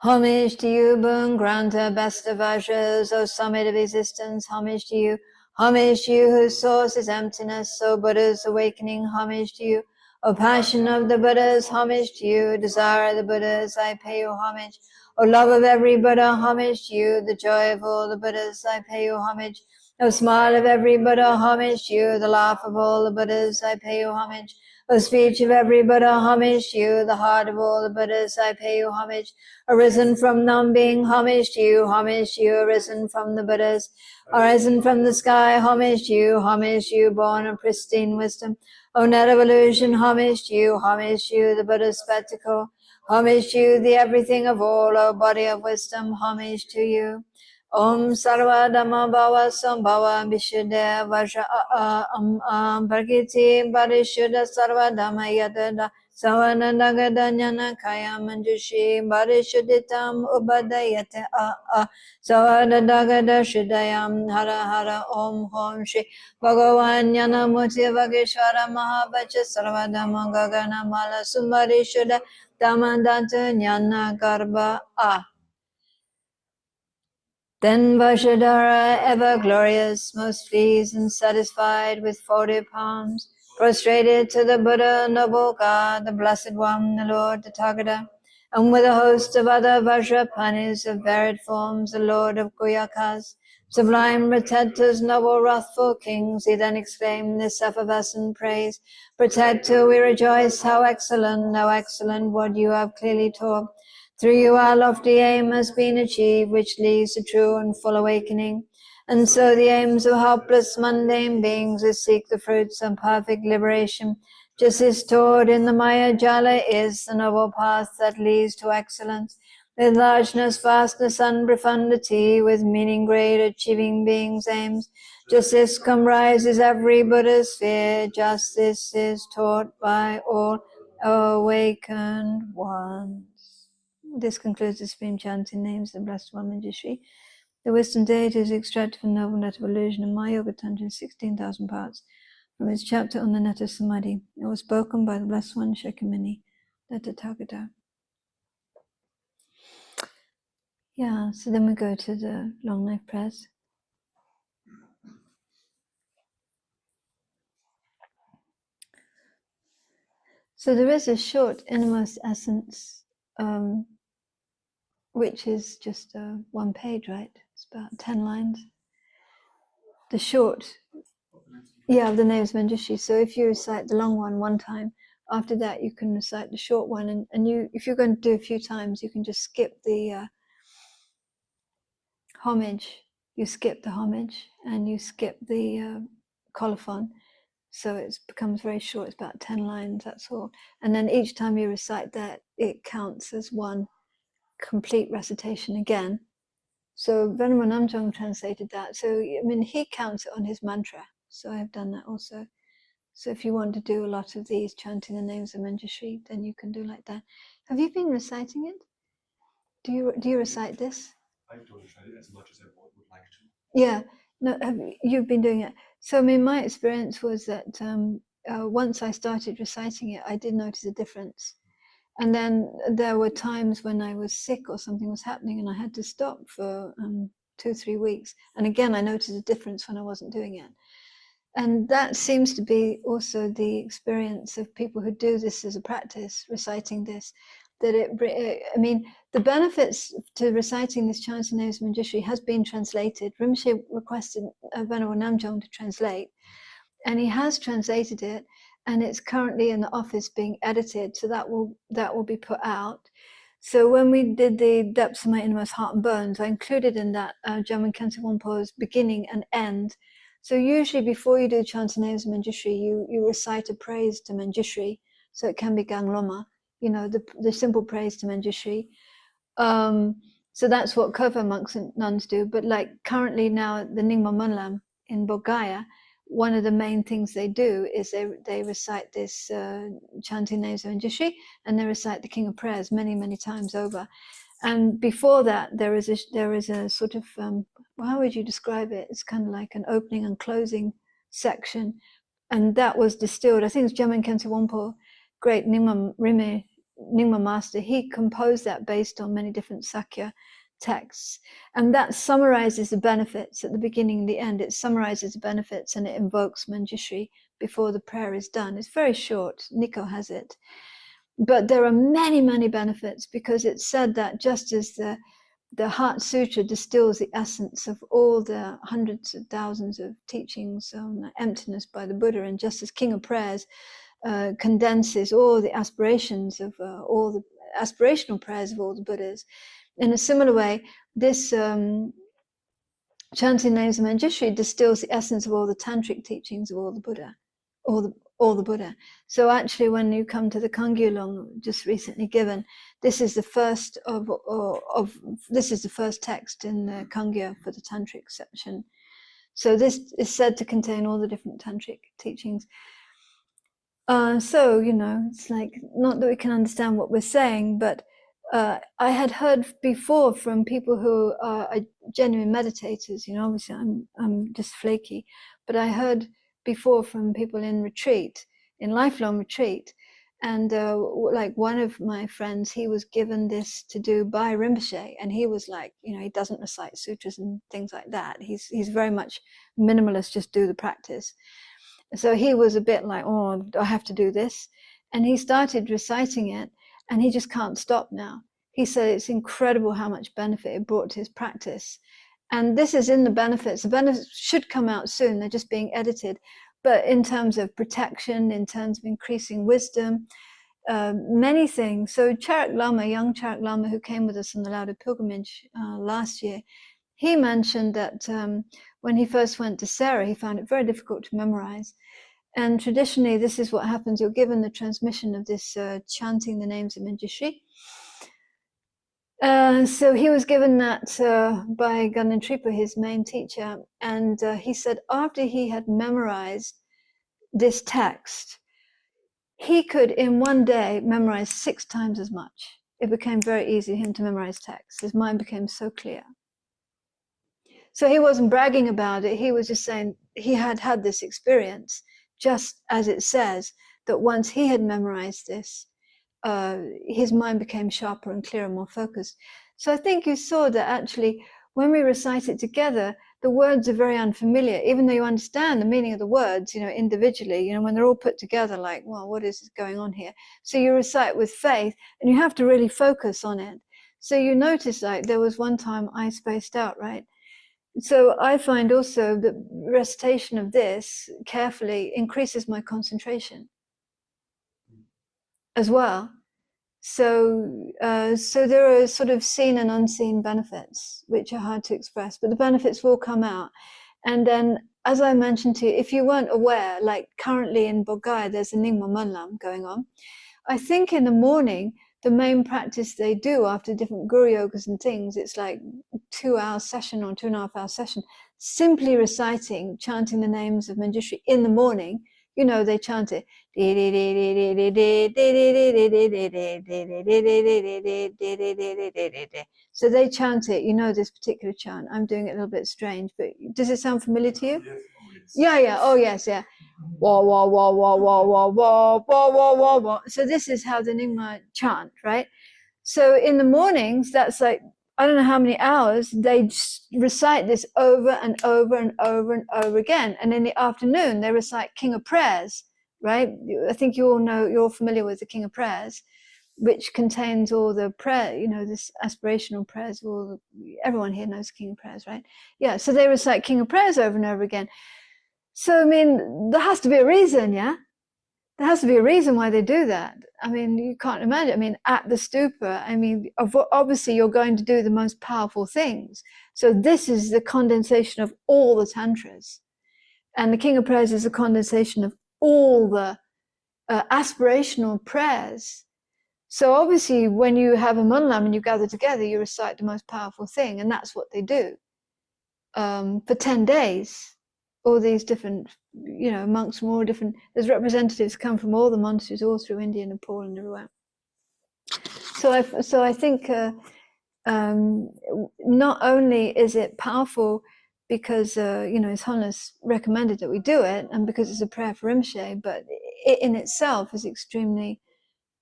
Homage to you, boon granter, best of Vajras, O summit of existence, homage to you, whose source is emptiness, O Buddha's awakening, homage to you, O passion of the Buddhas, homage to you, desire of the Buddhas, I pay you homage, O love of every Buddha, homage to you, the joy of all the Buddhas, I pay you homage, O smile of every Buddha, homage to you, the laugh of all the Buddhas, I pay you homage, O speech of every Buddha, homage to you, the heart of all the Buddhas, I pay you homage, arisen from non-being, homage to you, arisen from the Buddhas, arisen from the sky, homage to you, born of pristine wisdom, O net of illusion, homage to you, the Buddha's spectacle, homage to you, the everything of all, O body of wisdom, homage to you. Om Sarva Dhamma Bhava Sambhava Vishuddha Vajra Bhargiti Parishuddha Sarva Dhamma Yadada Savananda Gadanyana Kaya Manjushri Parishuddhitam Ubadayate Savananda Gada Shuddhayam Hara Hara Om Hom Shri Bhagavan Yana Murti Vageshwara Mahavacha Sarva Dhamma Gagana Mala Sumbari Shuddha Dhammadanta Jnana Garbha Then Vajradhara, ever glorious, most pleased and satisfied with folded palms, prostrated to the Buddha, noble God, the Blessed One, the Lord Tathagata, and with a host of other Vajrapanis of varied forms, the Lord of Guyakas, sublime protectors, noble wrathful kings, he then exclaimed this effervescent praise. Protector, we rejoice, how excellent what you have clearly taught. Through you our lofty aim has been achieved, which leads to true and full awakening. And so the aims of helpless mundane beings who seek the fruits of perfect liberation, just as taught in the Maya Jala, is the noble path that leads to excellence, with largeness, vastness, and profundity, with meaning great, achieving beings' aims. Justice comprises every Buddha's sphere. Justice is taught by all awakened ones. This concludes the supreme chanting names of the Blessed One Manjushri. The wisdom deity is extracted from the Noble Net of Illusion and My Yoga Tantra in 16,000 parts from his chapter on the Net of Samadhi. It was spoken by the Blessed One Shakyamuni, the Tathagata. Yeah, so then we go to the long life prayers. So there is a short innermost essence, which is just one page, right? It's about 10 lines. The short, yeah, of the names of Manjushri. So if you recite the long one time, after that you can recite the short one, and you, if you're going to do a few times, you can just skip the homage. You skip the homage and you skip the colophon. So it becomes very short. It's about 10 lines, that's all. And then each time you recite that, it counts as one complete recitation again. So Venerable Namjong translated that. So, I mean, he counts it on his mantra. So I've done that also. So if you want to do a lot of these, chanting the names of Manjushri, then you can do like that. Have you been reciting it? Do you recite this? I don't recite it as much as I would like to. Yeah, no, you've been doing it. So I mean, my experience was that once I started reciting it, I did notice a difference. And then there were times when I was sick or something was happening and I had to stop for 2-3 weeks. And again, I noticed a difference when I wasn't doing it. And that seems to be also the experience of people who do this as a practice, reciting this, that I mean, the benefits to reciting this chanting names of Manjushri has been translated. Rinpoche requested Venerable Namjong to translate, and he has translated it, and it's currently in the office being edited, so that will be put out. So when we did the Depths of My Innermost Heart and Bones, I included in that German Tenzin Yiwong's beginning and end. So usually before you do chanting names of Manjushri, you recite a praise to Manjushri, so it can be Gang Loma, you know, the simple praise to Manjushri. So that's what Kopan monks and nuns do. But like currently now, the Nyingma Monlam in Bodhgaya, one of the main things they do is they recite this chanting names of Manjushri, and they recite the King of Prayers many times over. And before that, there is a sort of how would you describe it? It's kind of like an opening and closing section, and that was distilled. I think it's Jamin Khenpo Wompo, great Nyingma master. He composed that based on many different Sakya texts, and that summarizes the benefits at the beginning and the end. It summarizes the benefits and it invokes Manjushri before the prayer is done. It's very short. Nico has it. But there are many benefits, because it's said that just as the Heart Sutra distills the essence of all the hundreds of thousands of teachings on emptiness by the Buddha, and just as King of Prayers condenses all the aspirations of all the aspirational prayers of all the Buddhas, in a similar way, this chanting names of Manjushri distills the essence of all the tantric teachings of all the Buddha, all the Buddha. So actually, when you come to the Kangyulong just recently given, this is the first this is the first text in the Kangya for the tantric section. So this is said to contain all the different tantric teachings. So you know, it's like, not that we can understand what we're saying, but I had heard before from people who are genuine meditators. You know, obviously I'm just flaky, but I heard before from people in retreat, in lifelong retreat, and like one of my friends, he was given this to do by Rinpoche, and he was like, you know, he doesn't recite sutras and things like that. He's very much minimalist, just do the practice. So he was a bit like, oh, do I have to do this? And he started reciting it. and he just can't stop now. He said it's incredible how much benefit it brought to his practice. And this is in the benefits. The benefits should come out soon. They're just being edited. But in terms of protection, in terms of increasing wisdom, many things. So Charak Lama, young Charak Lama, who came with us on the Lauder pilgrimage last year, he mentioned that when he first went to Sarah, he found it very difficult to memorize. And traditionally, this is what happens. You're given the transmission of this chanting the names of Manjushri. So he was given that by Ganden Tripa, his main teacher. And he said after he had memorized this text, he could in one day memorize 6 times as much. It became very easy for him to memorize text. His mind became so clear. So he wasn't bragging about it. He was just saying he had had this experience, just as it says that once he had memorized this, his mind became sharper and clearer, more focused. So I think you saw that actually when we recite it together, the words are very unfamiliar, even though you understand the meaning of the words, individually, when they're all put together, like, well, what is going on here? So you recite with faith and you have to really focus on it. So you notice, like, there was one time I spaced out, right? So I find also that recitation of this carefully increases my concentration as well. So there are sort of seen and unseen benefits, which are hard to express, but the benefits will come out. And then, as I mentioned to you, if you weren't aware, like currently in Bodhgaya, there's a Nyingma Manlam going on. I think in the morning, the main practice they do after different guru yogas and things, it's like 2-hour session or 2.5-hour session, simply reciting, chanting the names of Manjushri in the morning. They chant it. So they chant it, this particular chant. I'm doing it a little bit strange, but does it sound familiar to you? Yeah. Oh, yes, yeah. Wah, wah, wah, wah, wah, wah, wah, wah, wah, wah, wah. So this is how the Nyingma chant, right? So in the mornings, that's like, I don't know how many hours, they just recite this over and over and over and over again. And in the afternoon, they recite King of Prayers, right? I think you all know, you're all familiar with the King of Prayers, which contains all the prayer, this aspirational prayers. Everyone here knows King of Prayers, right? Yeah, so they recite King of Prayers over and over again. So, I mean, there has to be a reason, yeah? There has to be a reason why they do that. I mean, you can't imagine. I mean, at the stupa, obviously you're going to do the most powerful things. So this is the condensation of all the tantras. And the King of Prayers is a condensation of all the aspirational prayers. So obviously when you have a manlam and you gather together, you recite the most powerful thing. And that's what they do for 10 days. All these different, monks from all different, there's representatives come from all the monasteries all through India, Nepal and everywhere. So I think not only is it powerful because, His Holiness recommended that we do it, and because it's a prayer for Rinpoche, but it in itself is extremely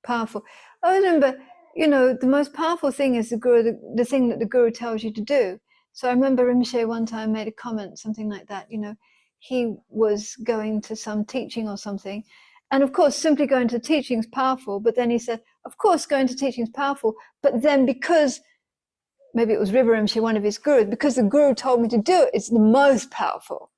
powerful. I remember, the most powerful thing is the thing that the Guru tells you to do. So I remember Rinpoche one time made a comment, something like that, he was going to some teaching or something. And of course, simply going to teaching is powerful. But then he said, of course, going to teaching is powerful. But then because, maybe it was River Rinpoche, one of his gurus, because the Guru told me to do it, it's the most powerful.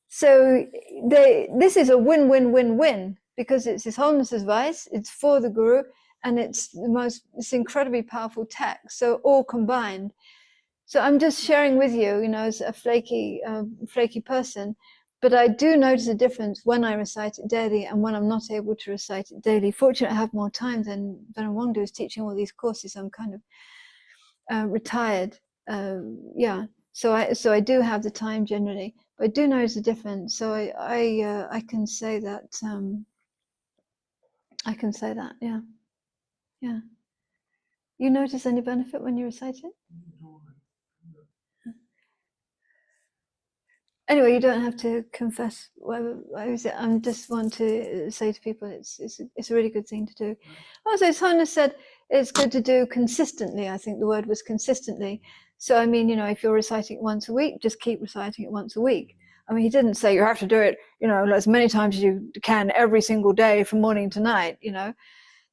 So this is a win-win-win-win, because it's His Holiness's advice, it's for the Guru, and it's incredibly powerful text. So all combined. So I'm just sharing with you, as a flaky person, but I do notice a difference when I recite it daily and when I'm not able to recite it daily. Fortunately, I have more time than Venerable Wangdu is teaching all these courses. I'm kind of retired. So I do have the time generally, but I do notice a difference. So I can say that. I can say that. Yeah. You notice any benefit when you recite it? Anyway, you don't have to confess whatever I just want to say to people it's a really good thing to do. Also, His Holiness said it's good to do consistently. I think the word was consistently. So I mean, if you're reciting it once a week, just keep reciting it once a week. I mean, he didn't say you have to do it, as many times as you can every single day from morning to night.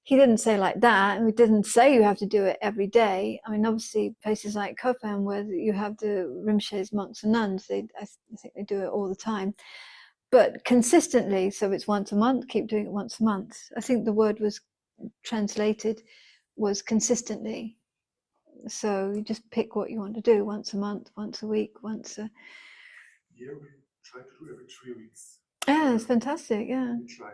he didn't say like that, and we didn't say you have to do it every day. I mean, obviously, places like Kopan, where you have the Rinpoche's monks and nuns, I think they do it all the time. But consistently, so it's once a month, keep doing it once a month. I think the word was translated was consistently. So you just pick what you want to do, once a month, once a week, once a Here we try to do every 3 weeks. Yeah, it's fantastic. Yeah. We try.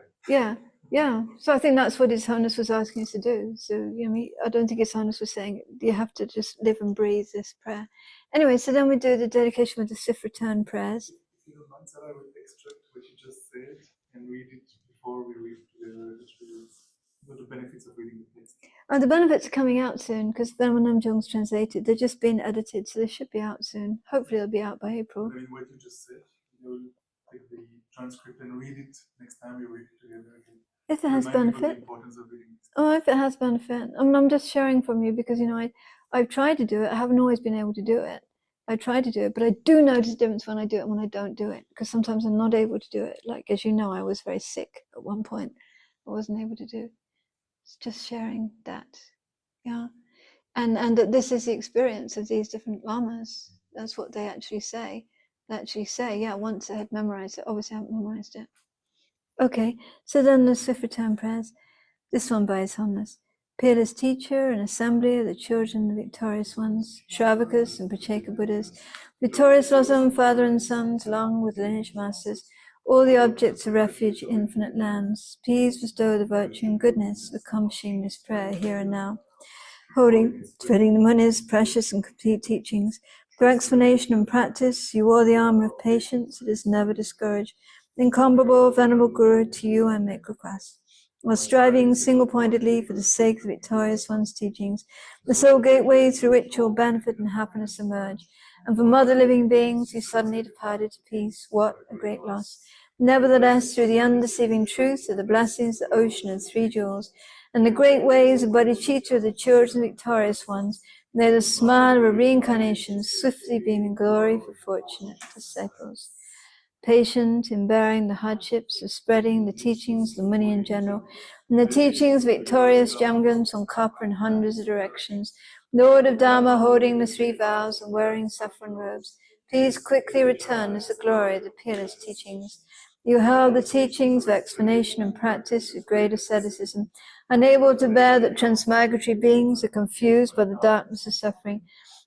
Yeah. So I think that's what His Holiness was asking us to do. So, you know, I don't think His Holiness was saying you have to just live and breathe this prayer. Anyway, so then we do the dedication with the Sif return prayers. If you don't mind, Sarah, I will extract what you just said and read it before we read the rituals. What the benefits of reading the text? Oh, the benefits are coming out soon because then when Namjong's translated, they're just being edited, so they should be out soon. Hopefully, they'll be out by April. I mean, what you just said, you'll take the transcript and read it next time we read it together. If it has benefit. The importance of reading this. Oh, if it has benefit. I mean, I'm just sharing from you because, you know, I've tried to do it. I haven't always been able to do it. I try to do it, but I do notice a difference when I do it and when I don't do it, because sometimes I'm not able to do it. Like, as you know, I was very sick at one point. I wasn't able to do it. It's just sharing that. Yeah. And that this is the experience of these different lamas. That's what they actually say. They actually say, yeah, once I had memorized it. Obviously, I haven't memorized it. Okay, so then the Swift Return prayers. This one by His Holiness. Peerless teacher and assembly of the children, the victorious ones, Shravakas and Pacheka Buddhas, victorious Losam, father and sons, along with lineage masters, all the objects of refuge, infinite lands, please bestow the virtue and goodness of accomplishing this prayer here and now. Holding, spreading the Muni's precious and complete teachings, through explanation and practice, you wore the armor of patience that is never discouraged. Incomparable, venerable Guru, to you I make request. While striving single-pointedly for the sake of the victorious one's teachings, the sole gateway through which all benefit and happiness emerge, and from other living beings who suddenly departed to peace, what a great loss. Nevertheless, through the undeceiving truth of the blessings, the ocean of three jewels, and the great ways of bodhicitta of the children victorious ones, may the smile of a reincarnation swiftly beam in glory for fortunate disciples. Patient in bearing the hardships of spreading the teachings of the Muni in general, and the teachings of victorious Jamgans on copper in hundreds of directions, Lord of Dharma holding the three vows and wearing saffron robes, please quickly return as the glory of the peerless teachings. You held the teachings of explanation and practice with great asceticism, unable to bear that transmigratory beings are confused by the darkness of suffering.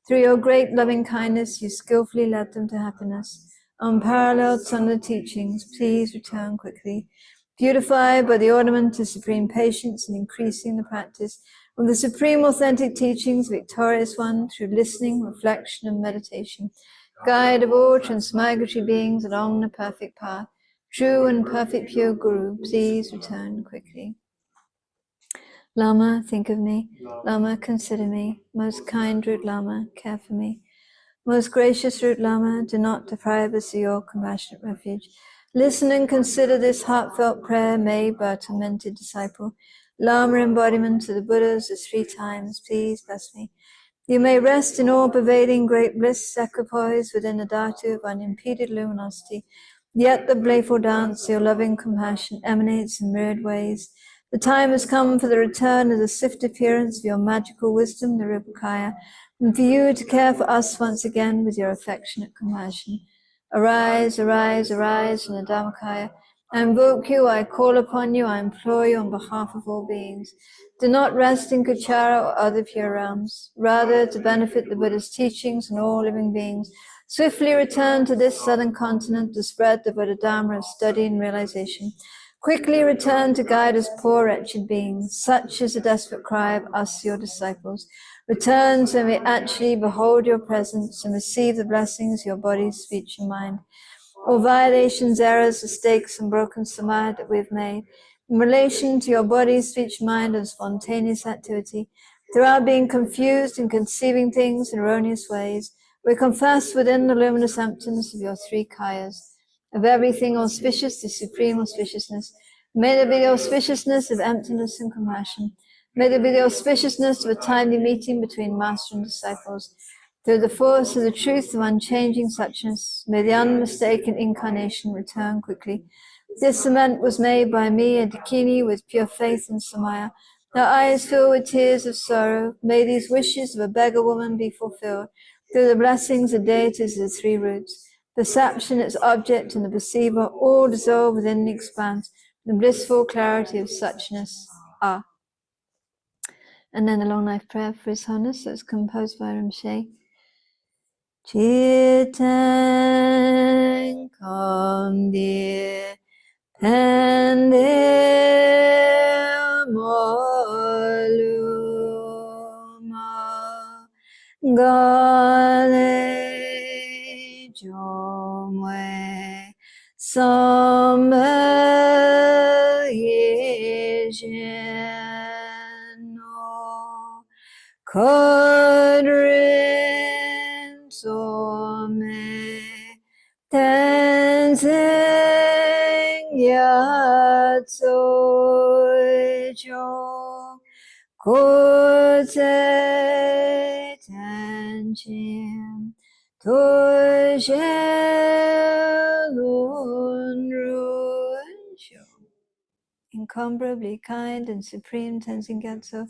Through your great loving kindness, you skillfully led them to happiness. Unparalleled son of the teachings, please return quickly. Beautified by the ornament of supreme patience and increasing the practice of the supreme authentic teachings, victorious one, through listening, reflection, and meditation, guide of all transmigratory beings along the perfect path, true and perfect pure Guru, please return quickly. Lama, think of me. Lama, consider me. Most kind root Lama, care for me. Most gracious root Lama, do not deprive us of your compassionate refuge. Listen and consider this heartfelt prayer made by a tormented disciple. Lama, embodiment of the Buddhas of 3 times, please bless me. You may rest in all-pervading great bliss, equipoised within the dhatu of unimpeded luminosity. Yet the playful dance of your loving compassion emanates in myriad ways. The time has come for the return of the swift appearance of your magical wisdom, the Bodhgaya, and for you to care for us once again with your affectionate compassion. Arise, arise, arise from the Dhammakaya. I invoke you, I call upon you, I implore you on behalf of all beings. Do not rest in Kuchara or other pure realms. Rather, to benefit the Buddha's teachings and all living beings, swiftly return to this southern continent to spread the Buddha Dharma of study and realization. Quickly return to guide us poor wretched beings. Such is the desperate cry of us, your disciples. Return so we may actually behold your presence and receive the blessings of your body, speech, and mind. All violations, errors, mistakes, and broken samadhi that we have made in relation to your body, speech, mind, and spontaneous activity, throughout being confused and conceiving things in erroneous ways, we confess within the luminous emptiness of your 3 kayas. Of everything auspicious, the supreme auspiciousness, may there be the auspiciousness of emptiness and compassion. May there be the auspiciousness of a timely meeting between master and disciples. Through the force of the truth of unchanging suchness, may the unmistaken incarnation return quickly. This cement was made by me, a Dakini, with pure faith and samaya, Their eyes filled with tears of sorrow. May these wishes of a beggar woman be fulfilled through the blessings of deities of the three roots. Perception, its object, and the perceiver all dissolve within the expanse. The blissful clarity of suchness. Ah. And then the long life prayer for His Holiness that's composed by Rinpoche. Chitang kom dir pende moluma gale jomwe samba yejeno kodrin some Tenzin Yiwong Kote Tenzin Yiwong incomparably kind and supreme Tenzin Gyatso,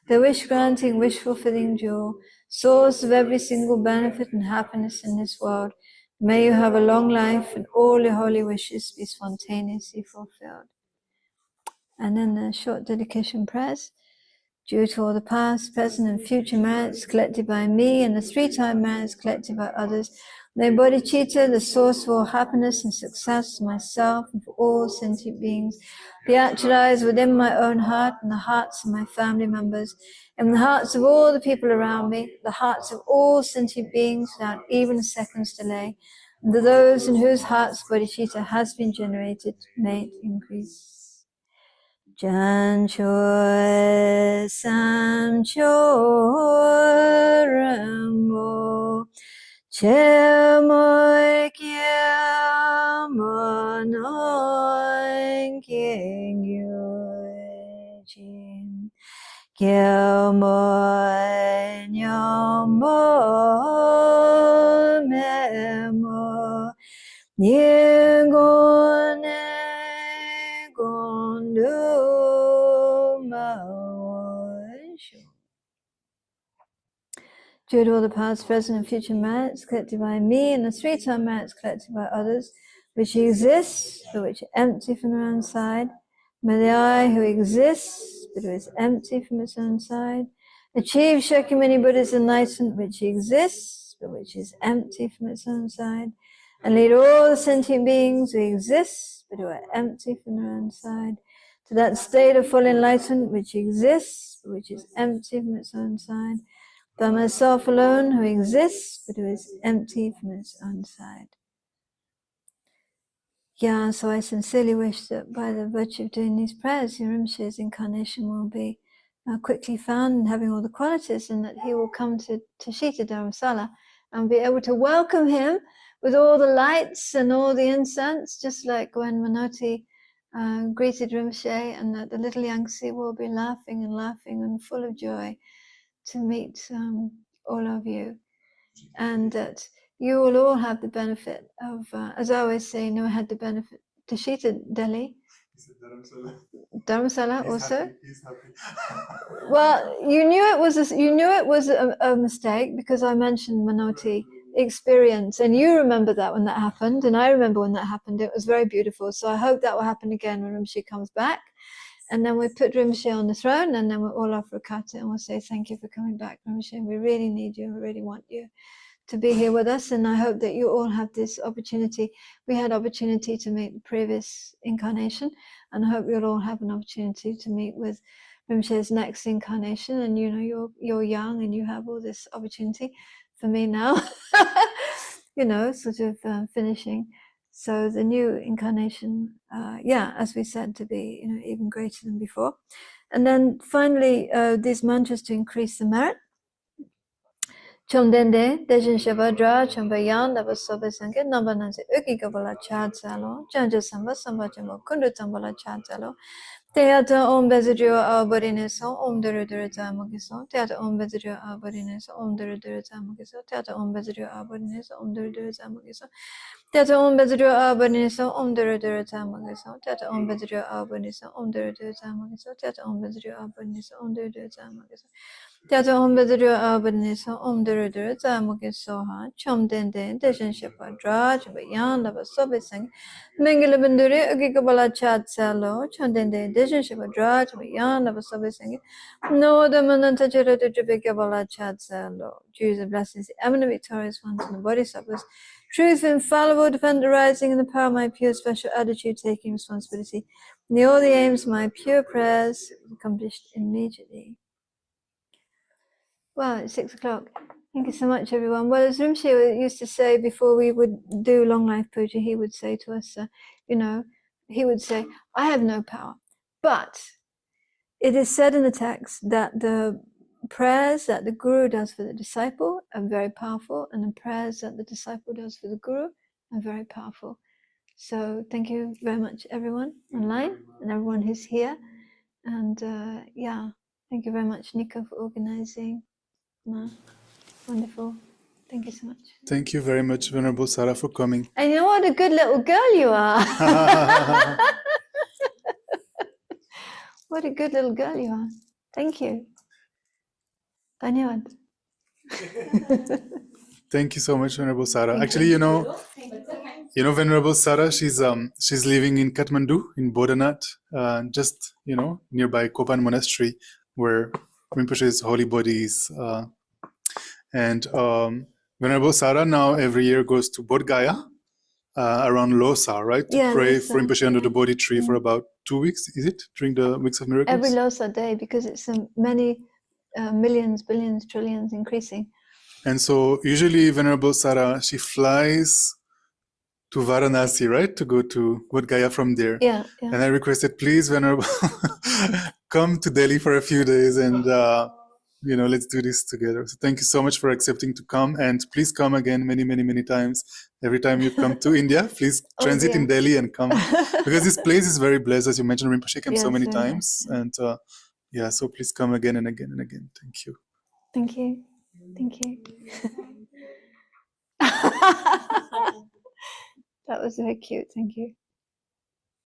the wish-granting, wish-fulfilling jewel, source of every single benefit and happiness in this world. May you have a long life and all your holy wishes be spontaneously fulfilled. And then the short dedication prayers. Due to all the past, present, and future merits collected by me and the three-time merits collected by others, may Bodhicitta, the source of all happiness and success for myself and for all sentient beings, be actualized within my own heart and the hearts of my family members, in the hearts of all the people around me, the hearts of all sentient beings without even a second's delay, and to those in whose hearts Bodhicitta has been generated, may it increase. Jancho Samcho Rambo Chemoy Kiamonoin King Yujin Kiamoy Nyambo Memo Ningone Gondu Due to all the past, present, and future merits collected by me and the three-time merits collected by others, which exists, but which are empty from their own side, may the I who exists, but who is empty from its own side, achieve Shakyamuni Buddha's enlightenment, which exists, but which is empty from its own side, and lead all the sentient beings who exist, but who are empty from their own side, to that state of full enlightenment which exists, but which is empty from its own side, by myself alone who exists, but who is empty from its own side. Yeah, so I sincerely wish that by the virtue of doing these prayers, your Rinpoche's incarnation will be quickly found and having all the qualities, and that he will come to Tushita Dharamsala and be able to welcome him with all the lights and all the incense, just like when Manoti greeted Rinpoche, and that the little Yangtze will be laughing and full of joy to meet all of you, and that you will all have the benefit of, as I always say, I had the benefit. Tushita Delhi, Dharamsala also. He's happy. Well, you knew it was a mistake because I mentioned Manoti experience, and you remember that when that happened, and I remember when that happened. It was very beautiful. So I hope that will happen again when Rinpoche comes back. And then we put Rinpoche on the throne, and then we'll all offer a kata, and we'll say, thank you for coming back, Rinpoche. We really need you. We really want you to be here with us. And I hope that you all have this opportunity. We had opportunity to meet the previous incarnation, and I hope you'll all have an opportunity to meet with Rinpoche's next incarnation. And you're young and you have all this opportunity. For me now, sort of finishing. So the new incarnation, as we said, to be even greater than before. And then finally, these mantras to increase the merit. Chomdende, Dejin Shabadra, Chombayan, Navasoba Sanke, Nambananse, Uki Kabala Chad Salo, Janja Samba, Samba Jamo, Kundu Tambala Chad Salo, Theata Om Bezidio Alborineso, Om Durudurita Mugiso, Theata Om Bezidio Alborineso, Om Durudurita Mugiso, Theata Om Bezidio Alborineso, Om Durudurita Mugiso, Tata Om Bedru Abaniso Om Dura Dura Tamagaso, Tata Om Bedru Abaniso Om Dura Dura Tamagaso, Tata Om Bedru Abaniso Om Dura Dura Tamagaso, Tata Om Bedru Abaniso Om Dura Dura Tamagaso Ha, Chom Den Den, Deshan Shepa Draj, Bayan, Lava Sobising, Mingala Benduri, Agikabala Chat Salo, Chom Den Den, Deshan Shepa Draj, Bayan, Lava Sobising, no the Mananta Jera to Jabikabala Chat Salo, Jesus blessings, the eminent victorious ones and the bodhisattvas. Truth, infallible, defend the rising in the power of my pure special attitude, taking responsibility. May all the aims of my pure prayers accomplished immediately. Wow, it's 6 o'clock. Thank you so much, everyone. Well, as Rinpoche used to say before we would do long life puja, he would say to us, he would say, I have no power. But it is said in the text that the prayers that the Guru does for the disciple are very powerful, and the prayers that the disciple does for the Guru are very powerful. So thank you very much, everyone online and everyone who's here. And thank you very much, Nico, for organizing. Wonderful. Thank you so much. Thank you very much, Venerable Sarah, for coming. And you know what a good little girl you are. What a good little girl you are. Thank you. Dhanyawad. Thank you so much, Venerable Sarah. Actually, you know, Venerable Sarah, she's living in Kathmandu, in Bodhanath, just nearby Kopan Monastery, where Rinpoche's holy body is. And Venerable Sarah now every year goes to Bodhgaya around Losar, right? To pray for Rinpoche under the Bodhi tree for about 2 weeks, is it? During the Weeks of Miracles? Every Losar day, because it's many millions, billions, trillions increasing. And so usually Venerable Sarah, she flies to Varanasi, right? To go to Bodhgaya from there. Yeah. And I requested, please, Venerable, come to Delhi for a few days and, let's do this together. So thank you so much for accepting to come. And please come again many, many, many times. Every time you come to India, please transit in Delhi and come. Because this place is very blessed. As you mentioned, Rinpoche came so many times. Nice, And so please come again and again and again. Thank you. Thank you. Thank you. That was very cute. Thank you.